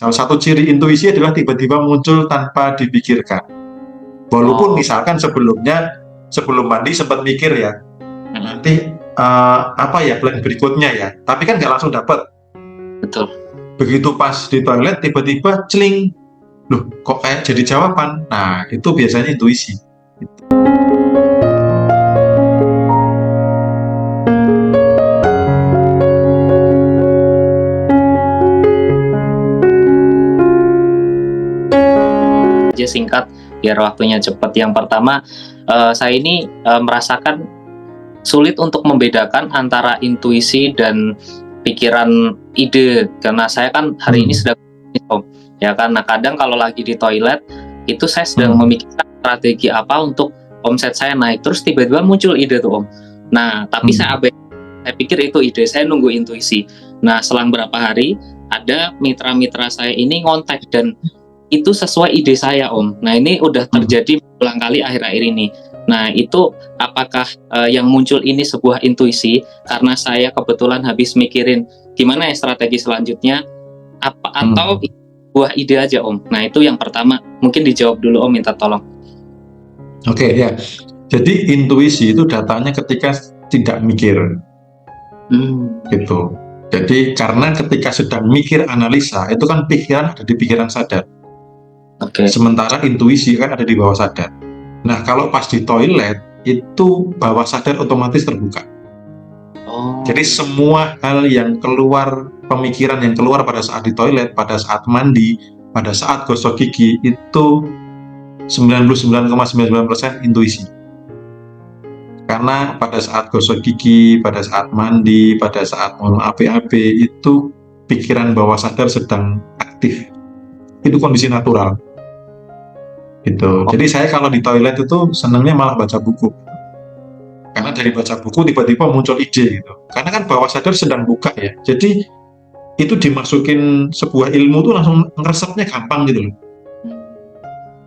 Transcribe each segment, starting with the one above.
Salah satu ciri intuisi adalah tiba-tiba muncul tanpa dipikirkan. Walaupun misalkan sebelum mandi sempat mikir ya, nanti apa ya plan berikutnya ya, tapi kan nggak langsung dapat. Betul. Begitu pas di toilet tiba-tiba celing, loh kok kayak jadi jawaban. Nah itu biasanya intuisi. Aja singkat biar waktunya cepat. Yang pertama, saya ini merasakan sulit untuk membedakan antara intuisi dan pikiran ide, karena saya kan hari ini sedang ya kan. Nah kadang kalau lagi di toilet itu saya sedang memikirkan strategi apa untuk omset saya naik, terus tiba-tiba muncul ide tuh Om. Nah tapi saya pikir itu ide, saya nunggu intuisi. Nah selang berapa hari ada mitra-mitra saya ini ngontak dan itu sesuai ide saya Om. Nah ini udah terjadi berulang kali akhir-akhir ini. Nah itu apakah yang muncul ini sebuah intuisi karena saya kebetulan habis mikirin gimana ya strategi selanjutnya, atau sebuah ide aja Om. Nah itu yang pertama, mungkin dijawab dulu Om, minta tolong. Oke ya, jadi intuisi itu datanya ketika tidak mikir, gitu. Jadi karena ketika sedang mikir analisa itu kan pikiran ada di pikiran sadar. Sementara intuisi kan ada di bawah sadar. Nah kalau pas di toilet itu bawah sadar otomatis terbuka. Jadi semua hal yang keluar, pemikiran yang keluar pada saat di toilet, pada saat mandi, pada saat gosok gigi itu 99,99% intuisi. Karena pada saat gosok gigi, pada saat mandi, pada saat mau APAP itu pikiran bawah sadar sedang aktif. Itu kondisi natural. Gitu. Jadi saya kalau di toilet itu senangnya malah baca buku. Karena dari baca buku tiba-tiba muncul ide gitu. Karena kan bawah sadar sedang buka ya. Jadi itu dimasukin sebuah ilmu tuh langsung ngeresepnya gampang gitu loh.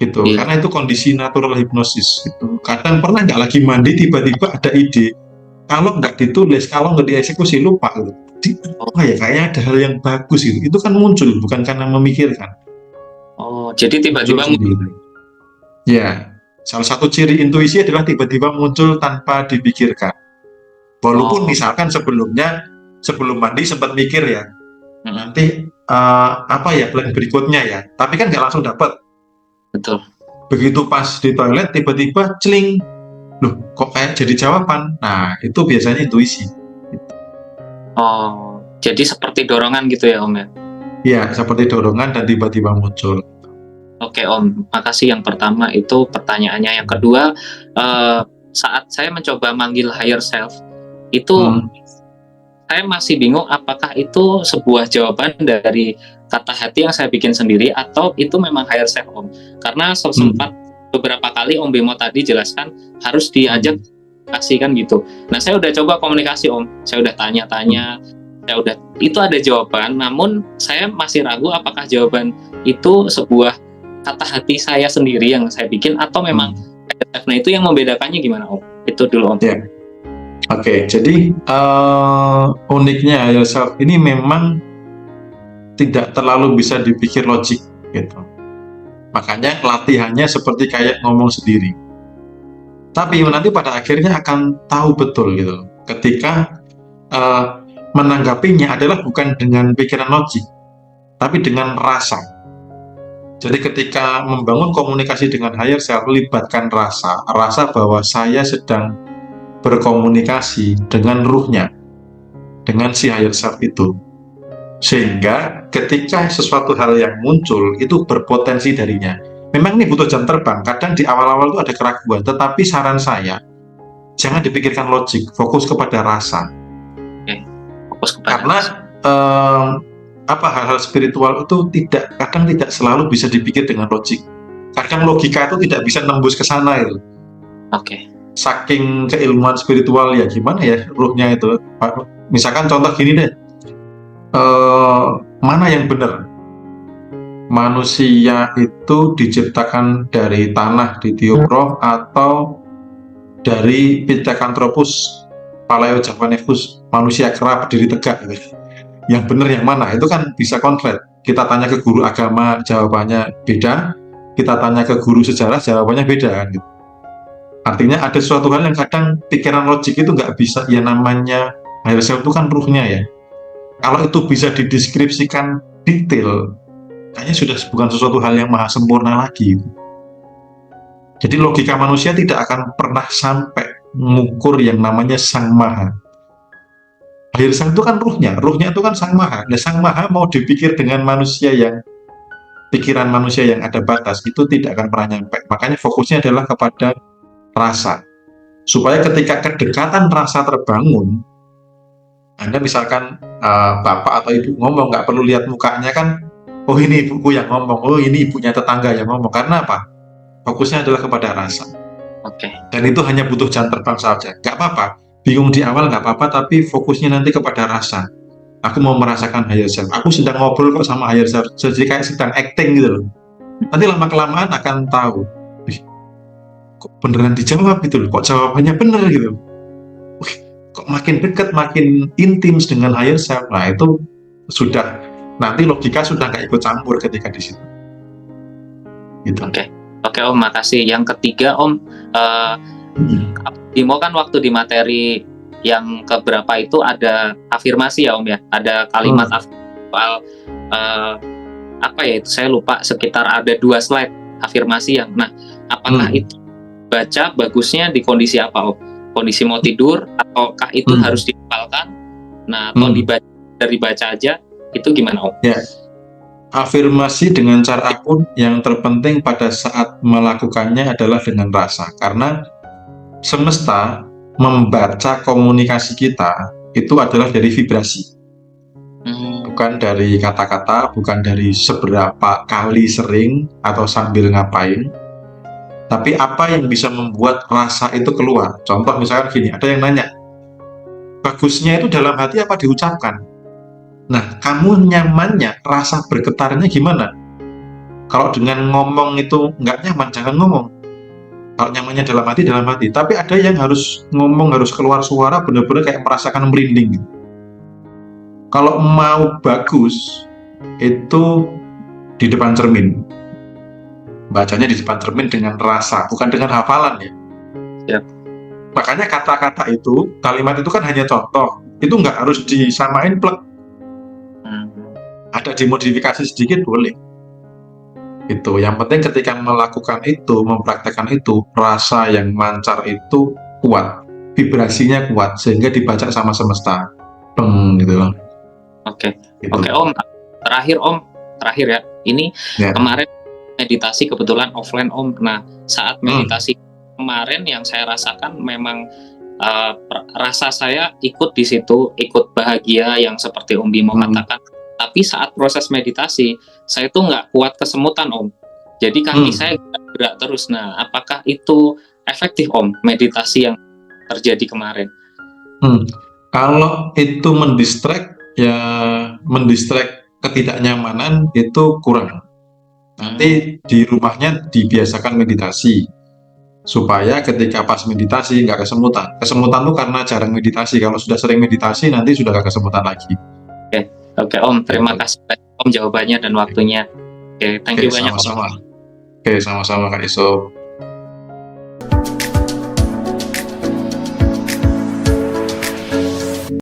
Gitu. Karena itu kondisi natural hipnosis gitu. Kadang pernah nggak lagi mandi tiba-tiba ada ide. Kalau nggak ditulis, kalau nggak dieksekusi lupa gitu. Oh ya kayaknya ada hal yang bagus gitu. Itu kan muncul bukan karena memikirkan. Jadi tiba-tiba ya, salah satu ciri intuisi adalah tiba-tiba muncul tanpa dipikirkan. Walaupun misalkan sebelum mandi sempat mikir ya, nanti apa ya plan berikutnya ya, tapi kan nggak langsung dapat. Betul. Begitu pas di toilet tiba-tiba celing, loh kok kayak jadi jawaban. Nah itu biasanya intuisi. Jadi seperti dorongan gitu ya Om ya? Iya, seperti dorongan dan tiba-tiba muncul. Oke Om, makasih yang pertama itu pertanyaannya. Yang kedua, saat saya mencoba manggil higher self, itu saya masih bingung apakah itu sebuah jawaban dari kata hati yang saya bikin sendiri atau itu memang higher self Om. Karena sempat beberapa kali Om Bimo tadi jelaskan harus diajak komunikasi kan gitu. Nah saya udah coba komunikasi Om, saya udah tanya-tanya, itu ada jawaban, namun saya masih ragu apakah jawaban itu sebuah kata hati saya sendiri yang saya bikin atau memang nah itu yang membedakannya gimana Om? Itu dulu Om. Ya. Oke, jadi uniknya higher self ini memang tidak terlalu bisa dipikir logik gitu. Makanya latihannya seperti kayak ngomong sendiri. Tapi nanti pada akhirnya akan tahu betul gitu. Ketika menanggapinya adalah bukan dengan pikiran logik, tapi dengan rasa. Jadi ketika membangun komunikasi dengan higher self, libatkan rasa bahwa saya sedang berkomunikasi dengan ruhnya, dengan si higher self itu. Sehingga ketika sesuatu hal yang muncul, itu berpotensi darinya. Memang ini butuh jam terbang, kadang di awal-awal itu ada keraguan, tetapi saran saya, jangan dipikirkan logik, fokus kepada rasa. Karena hal-hal spiritual itu kadang tidak selalu bisa dipikir dengan logik. Kadang logika itu tidak bisa nembus ke sana itu. Saking keilmuan spiritual ya gimana ya ruhnya itu. Misalkan contoh gini deh, mana yang benar? Manusia itu diciptakan dari tanah ditiup roh atau dari Pithecanthropus paleojavanus, manusia kera berdiri tegak gitu. yang benar yang mana, itu kan bisa konflik. Kita tanya ke guru agama, jawabannya beda. Kita tanya ke guru sejarah, jawabannya beda kan gitu. Artinya ada suatu hal yang kadang pikiran logik itu nggak bisa, ya namanya higher self itu kan ruhnya ya. Kalau itu bisa dideskripsikan detail, kayaknya sudah bukan sesuatu hal yang maha sempurna lagi. Jadi logika manusia tidak akan pernah sampai mengukur yang namanya sang maha. Higher self itu kan ruhnya itu kan sang maha. Nah, sang maha mau dipikir dengan manusia yang pikiran manusia yang ada batas, itu tidak akan pernah nyampe. Makanya fokusnya adalah kepada rasa, supaya ketika kedekatan rasa terbangun, Anda misalkan bapak atau ibu ngomong, nggak perlu lihat mukanya kan, oh ini ibuku yang ngomong, oh ini ibunya tetangga yang ngomong. Karena apa? Fokusnya adalah kepada rasa. Oke. Dan itu hanya butuh jam terbang saja. Nggak apa-apa, bingung di awal nggak apa-apa, tapi fokusnya nanti kepada rasa. Aku mau merasakan higher self, aku sedang ngobrol kok sama higher self, jadi kayak sedang acting gitu loh. Nanti lama-kelamaan akan tahu, kok beneran dijawab gitu loh, kok jawabannya bener gitu. Kok makin dekat, makin intim dengan higher self. Nah itu sudah, nanti logika sudah nggak ikut campur ketika di situ. Gitu. Oke Om, makasih. Yang ketiga Om, Bimo kan waktu di materi yang keberapa itu ada afirmasi ya Om ya, ada kalimat soal apa ya itu, saya lupa, sekitar ada 2 slide afirmasi yang, nah apakah itu baca bagusnya di kondisi apa Om? Kondisi mau tidur, ataukah itu harus dihafalkan? Nah, atau dibaca aja, itu gimana Om? Ya, afirmasi dengan cara apapun, yang terpenting pada saat melakukannya adalah dengan rasa. Karena semesta membaca komunikasi kita itu adalah dari vibrasi, bukan dari kata-kata, bukan dari seberapa kali sering atau sambil ngapain. Tapi apa yang bisa membuat rasa itu keluar. Contoh misalkan gini, ada yang nanya, bagusnya itu dalam hati apa diucapkan? Nah, kamu nyamannya, rasa bergetarnya gimana? Kalau dengan ngomong itu nggak nyaman, jangan ngomong. Kalau nyamannya dalam hati. Tapi ada yang harus ngomong, harus keluar suara, benar-benar kayak merasakan merinding gitu. Kalau mau bagus, itu di depan cermin. Bacanya di depan cermin dengan rasa, bukan dengan hafalan ya. Yep. Makanya kata-kata itu, kalimat itu kan hanya contoh. Itu nggak harus disamain plek. Ada dimodifikasi sedikit boleh. Itu yang penting ketika melakukan itu, mempraktekkan itu, rasa yang mancar itu kuat, vibrasinya kuat, sehingga dibaca sama semesta. Gitu loh. Oke Om, terakhir ya. Ini kemarin meditasi kebetulan offline Om. Nah, saat meditasi kemarin yang saya rasakan memang rasa saya ikut di situ, ikut bahagia yang seperti Om Bimo katakan. Tapi saat proses meditasi, saya tuh nggak kuat kesemutan Om. Jadi kaki saya gerak terus. Nah, apakah itu efektif Om, meditasi yang terjadi kemarin? Kalau itu mendistract ketidaknyamanan itu kurang. Nanti di rumahnya dibiasakan meditasi, supaya ketika pas meditasi nggak kesemutan. Kesemutan tuh karena jarang meditasi. Kalau sudah sering meditasi, nanti sudah nggak kesemutan lagi. Oke Om, terima kasih Om jawabannya dan waktunya. Thank you banyak sama-sama. Sama-sama Kak Iso.